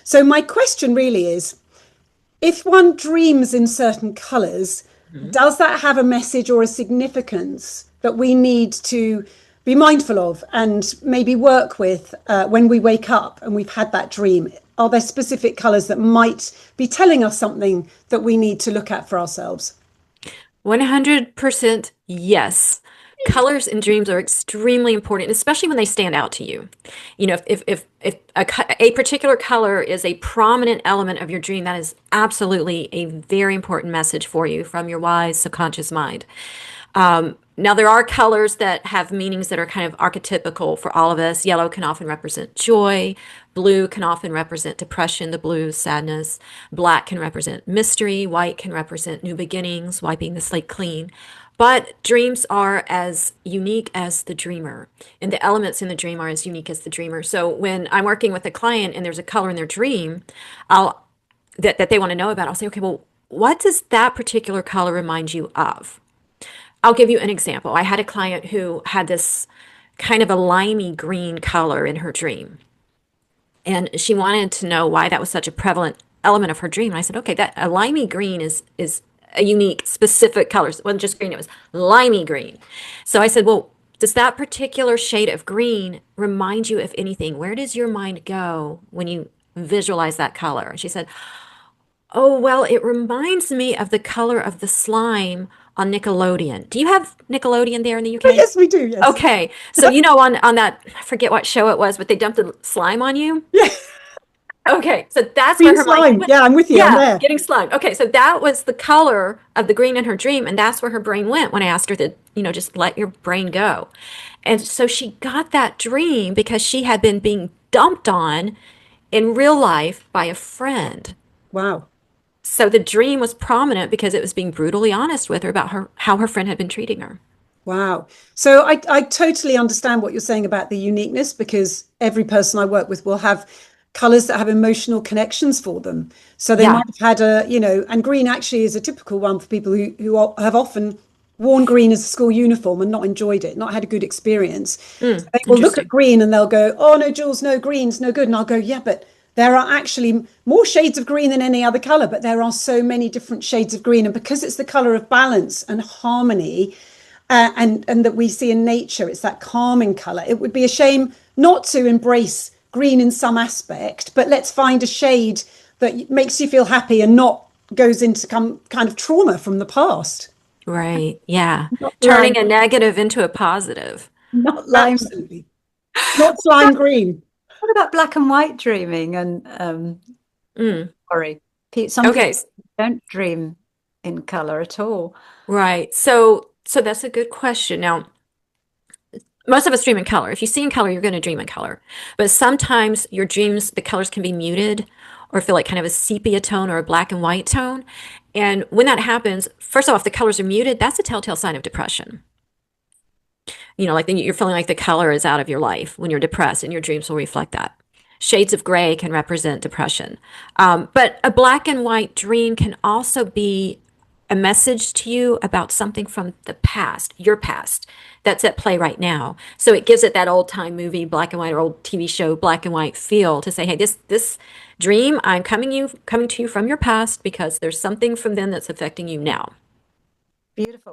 So my question really is, if one dreams in certain colors, Mhm. does that have a message or a significance that we need to be mindful of and maybe work with when we wake up and we've had that dream? Are there specific colors that might be telling us something that we need to look at for ourselves? 100% yes. Colors in dreams are extremely important, especially when they stand out to you. You know, if a particular color is a prominent element of your dream, that is absolutely a very important message for you from your wise subconscious mind. Now, there are colors that have meanings that are kind of archetypical for all of us. Yellow can often represent joy. Blue can often represent depression, the blues, sadness. Black can represent mystery. White can represent new beginnings, wiping the slate clean. But dreams are as unique as the dreamer, and the elements in the dream are as unique as the dreamer. So when I'm working with a client and there's a color in their dream, I'll that they want to know about, I'll say, okay, well, what does that particular color remind you of? I'll give you an example. I had a client who had this kind of a limey green color in her dream, and she wanted to know why that was such a prevalent element of her dream. And I said, okay, that a limey green is a unique, specific color. It wasn't just green; it was limey green. So I said, well, does that particular shade of green remind you of anything? Where does your mind go when you visualize that color? And she said, oh, well, it reminds me of the color of the slime on Nickelodeon. Do you have Nickelodeon there in the Oh, UK? yes, we do. Yes. Okay. So you know on that, I forget what show it was, but they dumped the slime on you. Yeah. Okay. So that's where Green her mind slime. went. Yeah, I'm with you. I'm Yeah, there. getting slime. Okay, so that was the color of the green in her dream, and that's where her brain went when I asked her to, just let your brain go. And so she got that dream because she had been being dumped on in real life by a friend. Wow. So the dream was prominent because it was being brutally honest with her about how her friend had been treating her. Wow. So I totally understand what you're saying about the uniqueness because every person I work with will have colors that have emotional connections for them. So they Yeah, might have had and green actually is a typical one for people who have often worn green as a school uniform and not enjoyed it, not had a good experience. So they will look at interesting. green and they'll go, oh no, Jules, no, green's no good. And I'll go, yeah, but there are actually more shades of green than any other color, but there are so many different shades of green. And because it's the color of balance and harmony, and that we see in nature, it's that calming color. It would be a shame not to embrace green in some aspect, but let's find a shade that makes you feel happy and not goes into some kind of trauma from the past. Right. Yeah. Not lime, Turning a negative into a positive. not lime. Absolutely. Not slime green. What about black and white dreaming? And Mm. sorry, some people Okay. don't dream in color at all. Right. So that's a good question. Now, most of us dream in color. If you see in color, you're going to dream in color. But sometimes your dreams, the colors can be muted or feel like kind of a sepia tone or a black and white tone. And when that happens, first off, if the colors are muted, that's a telltale sign of depression. Like you're feeling like the color is out of your life when you're depressed, and your dreams will reflect that. Shades of gray can represent depression. But a black and white dream can also be a message to you about something from the past, your past, that's at play right now. So it gives it that old time movie, black and white, or old TV show, black and white feel to say, hey, this dream, I'm coming to you from your past because there's something from then that's affecting you now. Beautiful.